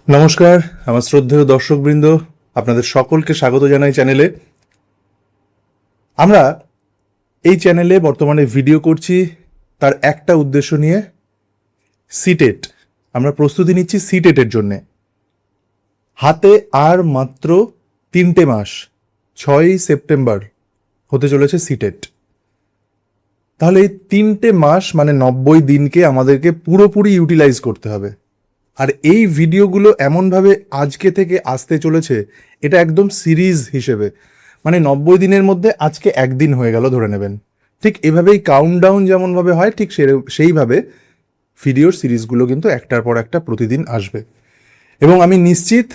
নমস্কার, আমার শ্রদ্ধেয় দর্শকবৃন্দ, আপনাদের সকলকে স্বাগত জানাই চ্যানেলে। আমরা এই চ্যানেলে বর্তমানে ভিডিও করছি তার একটা উদ্দেশ্য নিয়ে, সিটেট। আমরা প্রস্তুতি নিচ্ছি সিটেটের জন্যে। হাতে আর মাত্র 3টে মাস, 6ই সেপ্টেম্বর হতে চলেছে সিটেট। তাহলে এই 3টে মাস মানে 90 দিনকে আমাদেরকে পুরোপুরি ইউটিলাইজ করতে হবে। আর এই ভিডিওগুলো এমনভাবে আজকে থেকে আসতে চলেছে, এটা একদম সিরিজ হিসেবে, মানে 90 দিনের মধ্যে আজকে একদিন হয়ে গেল ধরে নেবেন। ঠিক এভাবেই কাউন্টডাউন যেমনভাবে হয়, ঠিক সেইভাবে ভিডিওর সিরিজগুলো কিন্তু একটার পর একটা প্রতিদিন আসবে। এবং আমি নিশ্চিত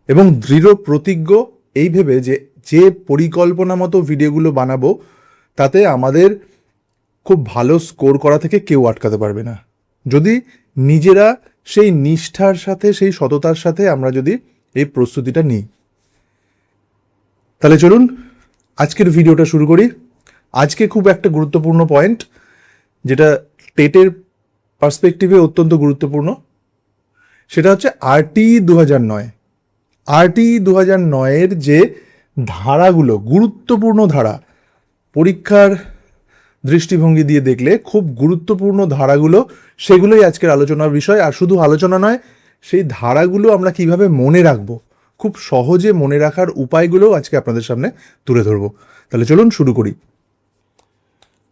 এবং দৃঢ় প্রতিজ্ঞ এই ভেবে যে যে পরিকল্পনা মতো ভিডিওগুলো বানাবো, তাতে আমাদের খুব ভালো স্কোর করা থেকে কেউ আটকাতে পারবে না, যদি নিজেরা সেই নিষ্ঠার সাথে, সেই সততার সাথে আমরা যদি এই প্রস্তুতিটা নিই। তাহলে চলুন আজকের ভিডিওটা শুরু করি। আজকে খুব একটা গুরুত্বপূর্ণ পয়েন্ট, যেটা টেটের পার্সপেক্টিভে অত্যন্ত গুরুত্বপূর্ণ, সেটা হচ্ছে আরটিই 2009। আরটিই 2009-এর যে ধারাগুলো, গুরুত্বপূর্ণ ধারা, পরীক্ষার দৃষ্টিভঙ্গি দিয়ে দেখলে খুব গুরুত্বপূর্ণ ধারাগুলো, সেগুলোই আজকের আলোচনার বিষয়। আর শুধু আলোচনা নয়, সেই ধারাগুলো আমরা কিভাবে মনে রাখবো, খুব সহজে মনে রাখার উপায়গুলো আজকে আপনাদের সামনে তুলে ধরবো। তাহলে চলুন শুরু করি।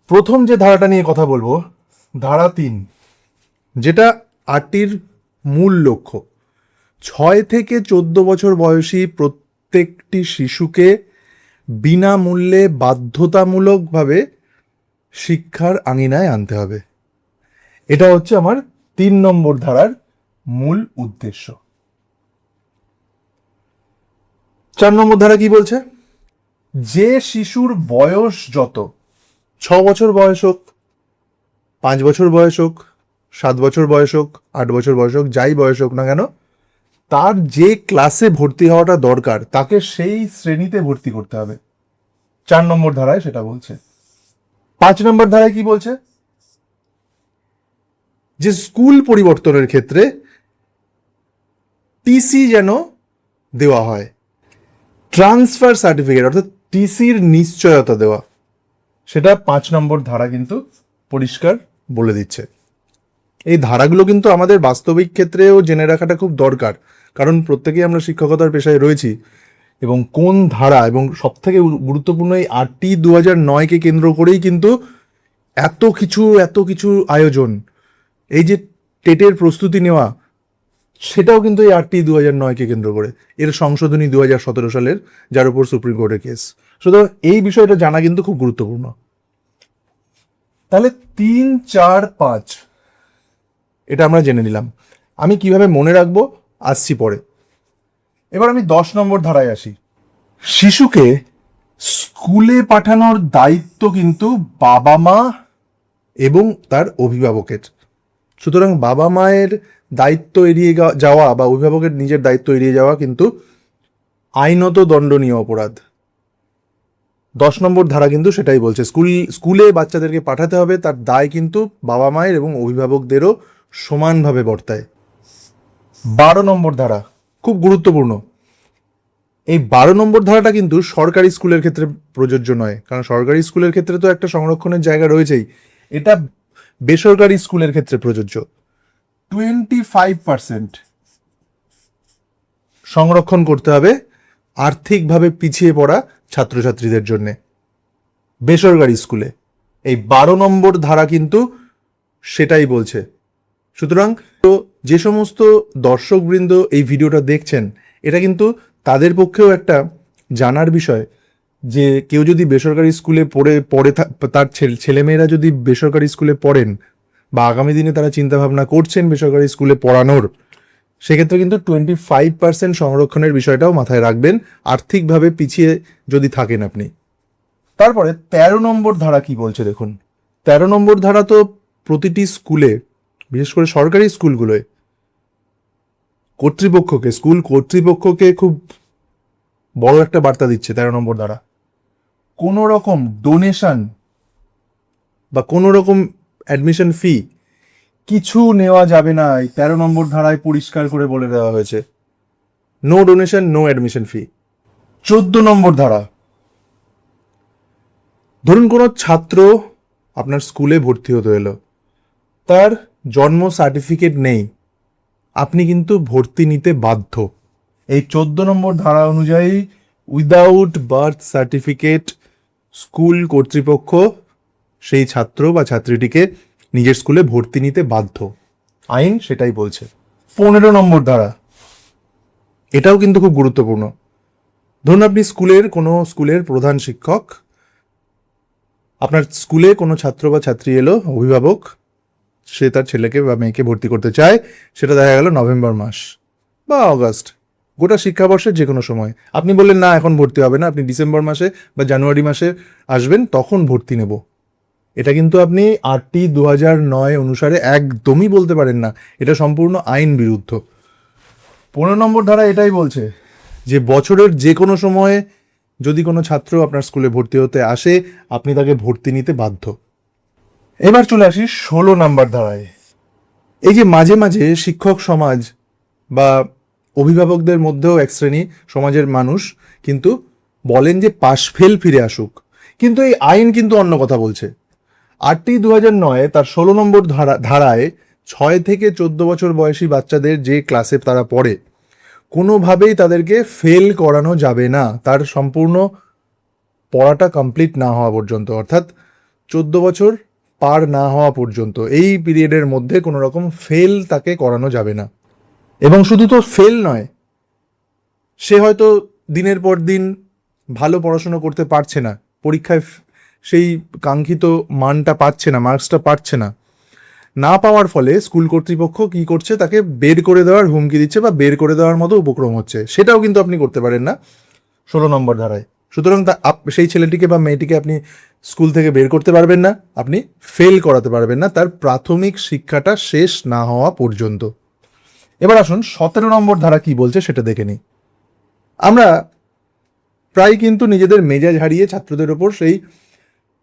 প্রথম যে ধারাটা নিয়ে কথা বলবো, ধারা 3, যেটা আরটির মূল লক্ষ্য। 6 থেকে 14 বছর বয়সী প্রত্যেকটি শিশুকে বিনামূল্যে বাধ্যতামূলকভাবে শিক্ষার আঙিনায় আনতে হবে। এটা হচ্ছে আমার 3 নম্বর ধারার মূল উদ্দেশ্য। 4 নম্বর ধারা কি বলছে? যে শিশুর বয়স যত, 6 বছর বয়স হোক, 5 বছর বয়স হোক, 7 বছর বয়স হোক, 8 বছর বয়স হোক, যাই বয়স হোক না কেন, তার যে ক্লাসে ভর্তি হওয়াটা দরকার তাকে সেই শ্রেণীতে ভর্তি করতে হবে। 4 নম্বর ধারায় সেটা বলছে। 5 নম্বর ধারায় কি বলছে? যে স্কুল পরিবর্তনের ক্ষেত্রে টিসি যেন দেওয়া হয়, ট্রান্সফার সার্টিফিকেট অর্থাৎ টিসির নিশ্চয়তা দেওয়া, সেটা 5 নম্বর ধারা কিন্তু পরিষ্কার বলে দিচ্ছে। এই ধারাগুলো কিন্তু আমাদের বাস্তবিক ক্ষেত্রেও জেনে রাখাটা খুব দরকার, কারণ প্রত্যেকেই আমরা শিক্ষকতার পেশায় রয়েছি। এবং কোন ধারা, এবং সব থেকে গুরুত্বপূর্ণ এই আরটি 2009-কে কেন্দ্র করেই কিন্তু এত কিছু আয়োজন, এই যে টেটের প্রস্তুতি নেওয়া, সেটাও কিন্তু এই আরটি 2009-কে কেন্দ্র করে। এর সংশোধনী 2017 সালের, যার উপর সুপ্রিম কোর্টের কেস। সুতরাং এই বিষয়টা জানা কিন্তু খুব গুরুত্বপূর্ণ। তাহলে 3, 4, 5 এটা আমরা জেনে নিলাম। আমি কিভাবে মনে রাখবো আসছি পরে। এবার আমি 10 নম্বর ধারায় আসি। শিশুকে স্কুলে পাঠানোর দায়িত্ব কিন্তু বাবা মা এবং তার অভিভাবকের। সুতরাং বাবা মায়ের দায়িত্ব এড়িয়ে যাওয়া বা অভিভাবকের নিজের দায়িত্ব এড়িয়ে যাওয়া কিন্তু আইনত দণ্ডনীয় অপরাধ। 10 নম্বর ধারা কিন্তু সেটাই বলছে, স্কুলে বাচ্চাদেরকে পাঠাতে হবে, তার দায় কিন্তু বাবা মায়ের এবং অভিভাবকদেরও সমানভাবে বর্তায়। 12 নম্বর ধারা খুব গুরুত্বপূর্ণ। এই 12 নম্বর ধারাটা কিন্তু সরকারি স্কুলের ক্ষেত্রে প্রযোজ্য নয়, কারণ সরকারি স্কুলের ক্ষেত্রে তো একটা সংরক্ষণের জায়গা রয়েছেই। এটা বেসরকারি স্কুলের ক্ষেত্রে প্রযোজ্য। 25% সংরক্ষণ করতে হবে আর্থিকভাবে পিছিয়ে পড়া ছাত্রছাত্রীদের জন্য বেসরকারি স্কুলে। এই 12 নম্বর ধারা কিন্তু সেটাই বলছে। সুতরাং তো যে সমস্ত দর্শকবৃন্দ এই ভিডিওটা দেখছেন, এটা কিন্তু তাদের পক্ষেও একটা জানার বিষয়, যে কেউ যদি বেসরকারি স্কুলে পড়ে তার ছেলেমেয়েরা যদি বেসরকারি স্কুলে পড়েন, বা আগামী দিনে তারা চিন্তাভাবনা করছেন বেসরকারি স্কুলে পড়ানোর, সেক্ষেত্রে কিন্তু 25% সংরক্ষণের বিষয়টাও মাথায় রাখবেন, আর্থিকভাবে পিছিয়ে যদি থাকেন আপনি। তারপরে 13 নম্বর ধারা কি বলছে দেখুন। 13 নম্বর ধারা তো প্রতিটি স্কুলে, বিশেষ করে সরকারি স্কুলগুলোয়, স্কুল কর্তৃপক্ষকে খুব বড় একটা বার্তা দিচ্ছে 13 নম্বর ধারা। কোনো রকম ডোনেশন বা কোনো রকম অ্যাডমিশন ফি কিছু নেওয়া যাবে না, এই 13 নম্বর ধারায় পরিষ্কার করে বলে দেওয়া হয়েছে। No donation, no admission fee. 14 নম্বর ধারা, ধরুন কোনো ছাত্র আপনার স্কুলে ভর্তি হতে এলো, তার জন্ম সার্টিফিকেট নেই, আপনি কিন্তু ভর্তি নিতে বাধ্য। এই 14 নম্বর ধারা অনুযায়ী উইদাউট বার্থ সার্টিফিকেট স্কুল কর্তৃপক্ষ সেই ছাত্র বা ছাত্রীটিকে নিজের স্কুলে ভর্তি নিতে বাধ্য, আইন সেটাই বলছে। 15 নম্বর ধারা, এটাও কিন্তু খুব গুরুত্বপূর্ণ। ধরুন আপনি স্কুলের প্রধান শিক্ষক, আপনার স্কুলে কোনো ছাত্র বা ছাত্রী এলো, অভিভাবক, সে তার ছেলেকে বা মেয়েকে ভর্তি করতে চায়, সেটা দেখা গেল নভেম্বর মাস বা অগাস্ট, গোটা শিক্ষাবর্ষের যে কোনো সময়। আপনি বললেন না এখন ভর্তি হবে না, আপনি ডিসেম্বর মাসে বা জানুয়ারি মাসে আসবেন, তখন ভর্তি নেব। এটা কিন্তু আপনি RT 2009 অনুসারে একদমই বলতে পারেন না, এটা সম্পূর্ণ আইন বিরুদ্ধ। 15 নম্বর ধারা এটাই বলছে যে বছরের যে কোনো সময়ে যদি কোনো ছাত্র আপনার স্কুলে ভর্তি হতে আসে, আপনি তাকে ভর্তি নিতে বাধ্য। এবার চলে আসি 16 নম্বর ধারায়। এই যে মাঝে মাঝে শিক্ষক সমাজ বা অভিভাবকদের মধ্যেও এক শ্রেণী সমাজের মানুষ কিন্তু বলেন যে পাশ ফেল ফিরে আসুক, কিন্তু এই আইন কিন্তু অন্য কথা বলছে। RT 2009 তার 16 নম্বর ধারায় 6 থেকে 14 বছর বয়সী বাচ্চাদের যে ক্লাসে তারা পড়ে, কোনোভাবেই তাদেরকে ফেল করানো যাবে না তার সম্পূর্ণ পড়াটা কমপ্লিট না হওয়া পর্যন্ত, অর্থাৎ 14 বছর পার না হওয়া পর্যন্ত এই পিরিয়ডের মধ্যে কোনো রকম ফেল তাকে করানো যাবে না। এবং শুধু তো ফেল নয়, সে হয়তো দিনের পর দিন ভালো পড়াশোনা করতে পারছে না, পরীক্ষায় সেই কাঙ্ক্ষিত মানটা পাচ্ছে না, মার্কসটা পাচ্ছে না, না পাওয়ার ফলে স্কুল কর্তৃপক্ষ কি করছে, তাকে বের করে দেওয়ার হুমকি দিচ্ছে বা বের করে দেওয়ার মতো উপক্রম হচ্ছে, সেটাও কিন্তু আপনি করতে পারেন না 16 নম্বর ধারায়। সুতরাং সেই ছেলেটিকে বা মেয়েটিকে আপনি স্কুল থেকে বের করতে পারবেন না, আপনি ফেল করাতে পারবেন না তার প্রাথমিক শিক্ষাটা শেষ না হওয়া পর্যন্ত। এবার আসুন 17 নম্বর ধারা কি বলছে সেটা দেখে নিই। আমরা প্রায় কিন্তু নিজেদের মেজাজ হারিয়ে ছাত্রদের ওপর সেই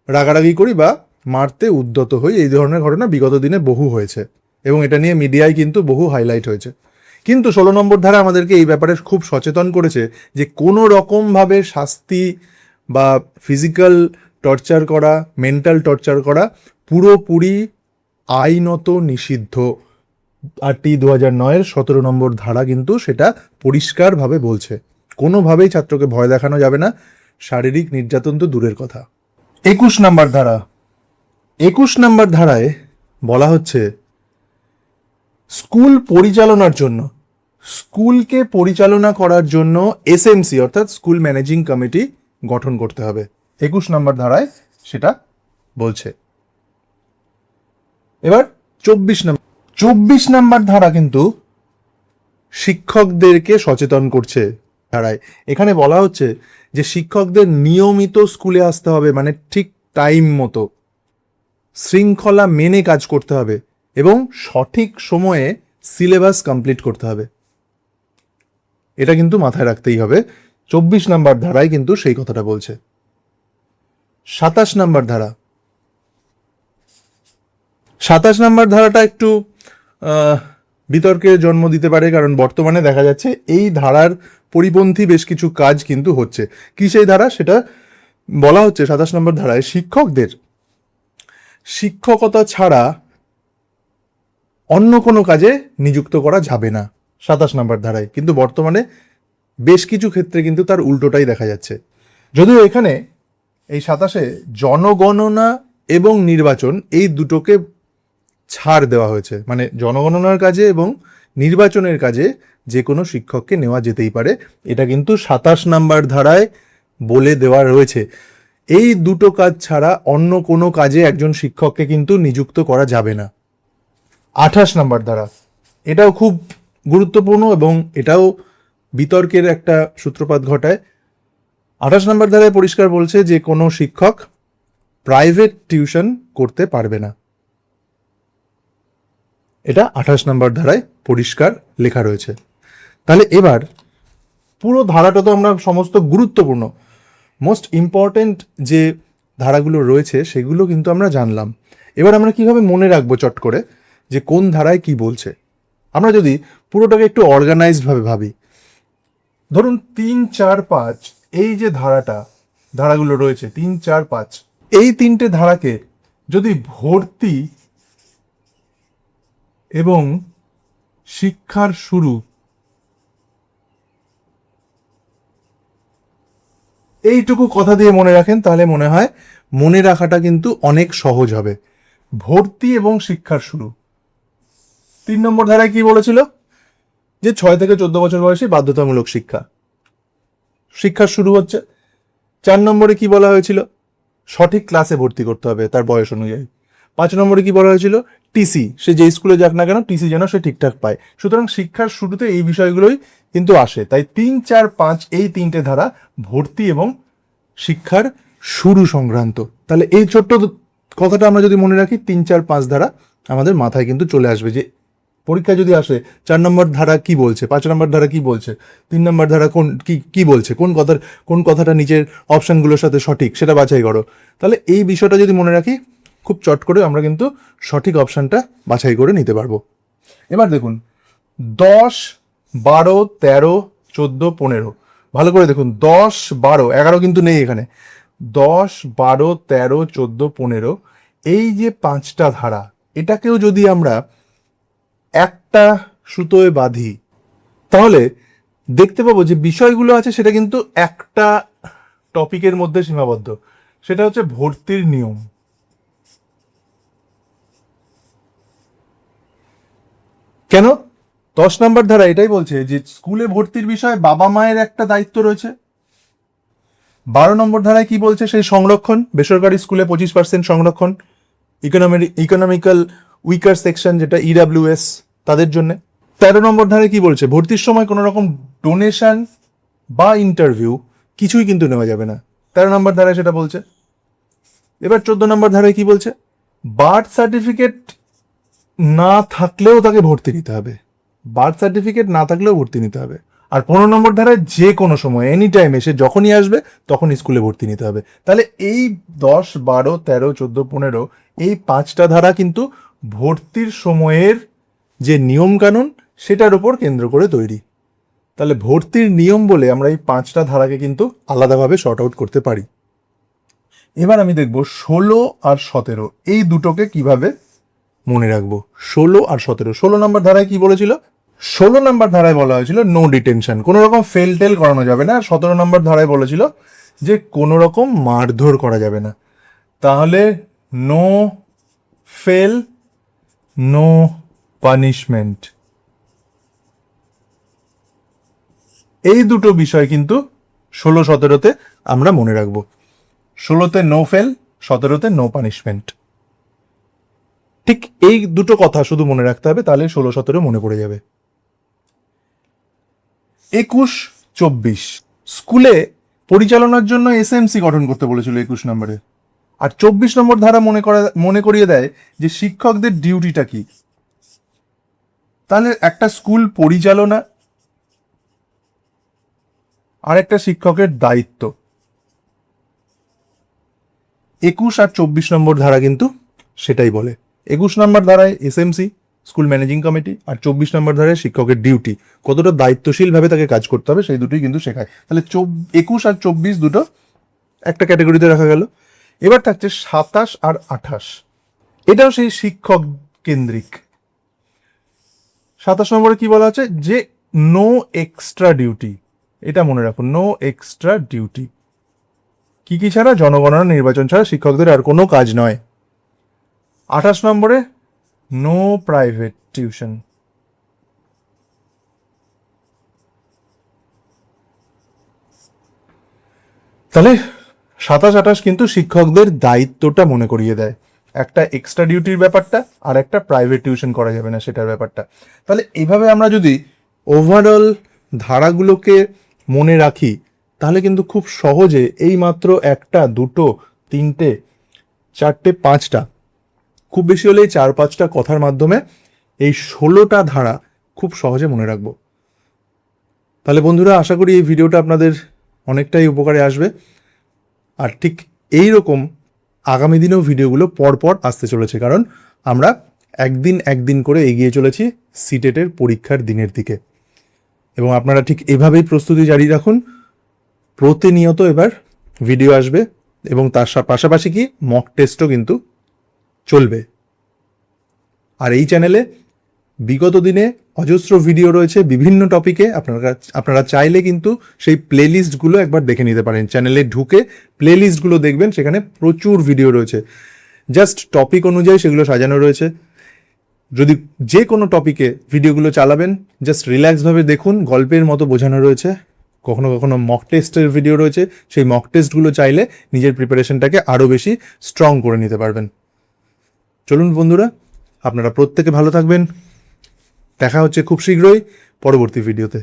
রাগারাগি করি বা মারতে উদ্যত হই, এই ধরনের ঘটনা বিগত দিনে বহু হয়েছে এবং এটা নিয়ে মিডিয়ায় কিন্তু বহু হাইলাইট হয়েছে। কিন্তু 16 নম্বর ধারা আমাদেরকে এই ব্যাপারে খুব সচেতন করেছে যে কোনো রকমভাবে শাস্তি বা ফিজিক্যাল টর্চার করা, মেন্টাল টর্চার করা পুরোপুরি আইনত নিষিদ্ধ। RT 2009 17 নম্বর ধারা কিন্তু সেটা পরিষ্কারভাবে বলছে, কোনোভাবেই ছাত্রকে ভয় দেখানো যাবে না, শারীরিক নির্যাতন তো দূরের কথা। 21 নম্বর ধারা, 21 নম্বর ধারায় বলা হচ্ছে স্কুল পরিচালনার জন্য, স্কুলকে পরিচালনা করার জন্য SMC অর্থাৎ স্কুল ম্যানেজিং কমিটি গঠন করতে হবে। 21 নম্বর ধারায় সেটা বলছে। এবার 24 নম্বর ধারা কিন্তু শিক্ষকদেরকে সচেতন করছে ধারায়। এখানে বলা হচ্ছে যে শিক্ষকদের নিয়মিত স্কুলে আসতে হবে, মানে ঠিক টাইম মতো, শৃঙ্খলা মেনে কাজ করতে হবে এবং সঠিক সময়ে সিলেবাস কমপ্লিট করতে হবে। এটা কিন্তু মাথায় রাখতেই হবে। 24 নম্বর ধারায় কিন্তু সেই কথাটা বলছে। 27 নম্বর ধারা, 27 নম্বর ধারাটা একটু বিতর্কের জন্ম দিতে পারে, কারণ বর্তমানে দেখা যাচ্ছে এই ধারার পরিপন্থী বেশ কিছু কাজ কিন্তু হচ্ছে। কি সেই ধারা, সেটা বলা হচ্ছে 27 নম্বর ধারায় শিক্ষকদের শিক্ষকতা ছাড়া অন্য কোনো কাজে নিযুক্ত করা যাবে না 27 নম্বর ধারায়, কিন্তু বর্তমানে বেশ কিছু ক্ষেত্রে কিন্তু তার উল্টোটাই দেখা যাচ্ছে। যদিও এখানে এই 27-এ জনগণনা এবং নির্বাচন এই দুটোকে ছাড় দেওয়া হয়েছে, মানে জনগণনার কাজে এবং নির্বাচনের কাজে যে কোনো শিক্ষককে নেওয়া যেতেই পারে, এটা কিন্তু 27 নম্বর ধারায় বলে দেওয়া রয়েছে। এই দুটো কাজ ছাড়া অন্য কোনো কাজে একজন শিক্ষককে কিন্তু নিযুক্ত করা যাবে না। 28 নম্বর ধারা, এটাও খুব গুরুত্বপূর্ণ এবং এটাও বিতর্কের একটা সূত্রপাত ঘটায়। 28 নম্বর ধারায় পরিষ্কার বলছে যে কোনো শিক্ষক প্রাইভেট টিউশন করতে পারবে না, এটা 28 নম্বর ধারায় পরিষ্কার লেখা রয়েছে। তাহলে এবার পুরো ধারাটা তো আমরা সমস্ত গুরুত্বপূর্ণ মোস্ট ইম্পর্টেন্ট যে ধারাগুলো রয়েছে সেগুলো কিন্তু আমরা জানলাম। এবার আমরা কিভাবে মনে রাখবো চট করে যে কোন ধারায় কি বলছে? আমরা যদি পুরোটাকে একটু অর্গানাইজডভাবে ভাবি, ধরুন 3, 4, 5 এই যে ধারাগুলো রয়েছে 3, 4, 5 এই তিনটে ধারাকে যদি ভর্তি এবং শিক্ষার শুরু এইটুকু কথা দিয়ে মনে রাখেন, তাহলে মনে হয় মনে রাখাটা কিন্তু অনেক সহজ হবে। ভর্তি এবং শিক্ষার শুরু। 3 নম্বর ধারায় কি বলেছিল? যে 6 থেকে 14 বছর বয়সী বাধ্যতামূলক শিক্ষার শুরু হচ্ছে। 4 নম্বরে কি বলা হয়েছিল? সঠিক ক্লাসে ভর্তি করতে হবে তার বয়স অনুযায়ী। 5 নম্বরে কি বলা হয়েছিল? টিসি, সে যে স্কুলে যাক না কেন টিসি যেন সে ঠিকঠাক পায়। সুতরাং শিক্ষার শুরুতে এই বিষয়গুলোই কিন্তু আসে। তাই 3, 4, 5 এই তিনটে ধারা ভর্তি এবং শিক্ষার শুরু সংক্রান্ত। তাহলে এই ছোট্ট কথাটা আমরা যদি মনে রাখি, 3, 4, 5 ধারা আমাদের মাথায় কিন্তু চলে আসবে যে পরীক্ষা যদি আসে 4 নম্বর ধারা কি বলছে, 5 নম্বর ধারা কি বলছে, 3 নম্বর ধারা কি বলছে, কোন কথাটা নিচের অপশনগুলোর সাথে সঠিক সেটা বাছাই করো। তাহলে এই বিষয়টা যদি মনে রাখি, খুব চট করে আমরা কিন্তু সঠিক অপশনটা বাছাই করে নিতে পারবো। এবার দেখুন 10, 12, 13, 14, 15 ভালো করে দেখুন। 10, 12, 11 কিন্তু নেই এখানে। 10, 12, 13, 14, 15 এই যে 5টা ধারা, এটাকেও যদি আমরা একটা সুতোয় বাঁধি তাহলে দেখতে পাবো যে বিষয়গুলো আছে সেটা কিন্তু একটা টপিকের মধ্যে সীমাবদ্ধ। সেটা হচ্ছে ভর্তির নিয়ম। কেন? 10 নম্বর ধারা এটাই বলছে যে স্কুলে ভর্তির বিষয়ে বাবা মায়ের একটা দায়িত্ব রয়েছে। 12 নম্বর ধারায় কি বলছে? সেই সংরক্ষণ, বেসরকারি স্কুলে 25% সংরক্ষণ, ইকোনমিক্যাল উইকার সেকশন যেটা ইডাব্লিউএস তাদের জন্য। 13 নম্বর ধারায় কি বলছে? ভর্তির সময় কোনো রকম ডোনেশন বা ইন্টারভিউ কিছুই কিন্তু নেওয়া যাবে না। 13 নম্বর ধারায় সেটা বলছে। এবার 14 নম্বর ধারায় কি বলছে? বার্থ সার্টিফিকেট না থাকলেও তাকে ভর্তি নিতে হবে। বার্থ সার্টিফিকেট না থাকলেও ভর্তি নিতে হবে। আর 15 নম্বর ধারায় যে কোনো সময় এনি টাইম এসে যখনই আসবে তখন স্কুলে ভর্তি নিতে হবে। তাহলে এই 10, 12, 13, 14, 15 এই 5টা ধারা কিন্তু ভর্তির সময়ের যে নিয়ম কানুন সেটার উপর কেন্দ্র করে তৈরি। তাহলে ভর্তির নিয়ম বলে আমরা এই 5টা ধারাকে কিন্তু আলাদাভাবে শর্ট আউট করতে পারি। এবার আমি দেখব 16 আর 17 এই দুটোকে কিভাবে মনে রাখবো। 16 আর 17। 16 নম্বর ধারায় কি বলেছিল? 16 নম্বর ধারায় বলা হয়েছিল নো ডিটেনশন, কোনো রকম ফেল টেল করানো যাবে না। আর 17 নম্বর ধারায় বলেছিল যে কোনো রকম মারধর করা যাবে না। তাহলে নো ফেল, নো পানিশমেন্ট, এই দুটো বিষয় কিন্তু 16, 17তে আমরা মনে রাখবো। 16তে নো ফেল, 17তে নো পানিশমেন্ট। ঠিক এই দুটো কথা শুধু মনে রাখতে হবে, তাহলে 16, 17 মনে পড়ে যাবে। 21, 24 স্কুলে পরিচালনার জন্য এসএমসি গঠন করতে বলেছিল 21 নম্বরে। আর 24 নম্বর ধারা মনে করিয়ে দেয় যে শিক্ষকদের ডিউটিটা কি। তাহলে একটা স্কুল পরিচালনা আর একটা শিক্ষকের দায়িত্ব। 21 আর 24 নম্বর ধারা কিন্তু সেটাই বলে। 21 নম্বর ধারায় এসএমসি স্কুল ম্যানেজিং কমিটি, আর 24 নম্বর ধারায় শিক্ষকের ডিউটি, কতটা দায়িত্বশীলভাবে তাকে কাজ করতে হবে সেই দুটোই কিন্তু শেখায়। তাহলে 21 আর 24 দুটো একটা ক্যাটাগরিতে রাখা গেল। এবার থাকছে 27 আর 28, এটাও সেই শিক্ষক কেন্দ্রিক। 27 নম্বরে কি বলা আছে? যে নো এক্সট্রা ডিউটি, এটা মনে রাখুন, নো এক্সট্রা ডিউটি। কি ছাড়া? জনগণনা নির্বাচন ছাড়া শিক্ষকদের আর কোনো কাজ নয়। 28 নম্বরে নো প্রাইভেট টিউশন। তাহলে 27, 28 কিন্তু শিক্ষকদের দায়িত্বটা মনে করিয়ে দেয়। একটা এক্সট্রা ডিউটির ব্যাপারটা আর একটা প্রাইভেট টিউশন করা যাবে না সেটার ব্যাপারটা। তাহলে এইভাবে আমরা যদি ওভারঅল ধারাগুলোকে মনে রাখি তাহলে কিন্তু খুব সহজে এই মাত্র 1টা, 2টো, 3টে, 4টে, 5টা, খুব বেশি হলে 4-5টা কথার মাধ্যমে এই 16টা ধারা খুব সহজে মনে রাখবো। তাহলে বন্ধুরা, আশা করি এই ভিডিওটা আপনাদের অনেকটাই উপকারে আসবে। আর ঠিক এই রকম আগামী দিনেও ভিডিওগুলো পরপর আসতে চলেছে, কারণ আমরা একদিন করে এগিয়ে চলেছি সিটেটের পরীক্ষার দিনের দিকে। এবং আপনারা ঠিক এভাবেই প্রস্তুতি জারি রাখুন। প্রতিনিয়ত এবার ভিডিও আসবে এবং তার পাশাপাশি কি মক টেস্টও কিন্তু চলবে। আর এই চ্যানেলে বিগত দিনে অজস্র ভিডিও রয়েছে বিভিন্ন টপিকে, আপনারা চাইলে কিন্তু সেই প্লেলিস্টগুলো একবার দেখে নিতে পারেন। চ্যানেলে ঢুকে প্লেলিস্টগুলো দেখবেন, সেখানে প্রচুর ভিডিও রয়েছে, জাস্ট টপিক অনুযায়ী সেগুলো সাজানো রয়েছে। যদি যে কোনো টপিকে ভিডিওগুলো চালাবেন, জাস্ট রিল্যাক্সভাবে দেখুন, গল্পের মতো বোঝানো রয়েছে। কখনো কখনো মক টেস্টের ভিডিও রয়েছে, সেই মক টেস্টগুলো চাইলে নিজের প্রিপারেশনটাকে আরও বেশি স্ট্রং করে নিতে পারবেন। চলুন বন্ধুরা, আপনারা প্রত্যেকে ভালো থাকবেন। দেখা হচ্ছে খুব শীঘ্রই পরবর্তী ভিডিওতে।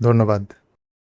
ধন্যবাদ।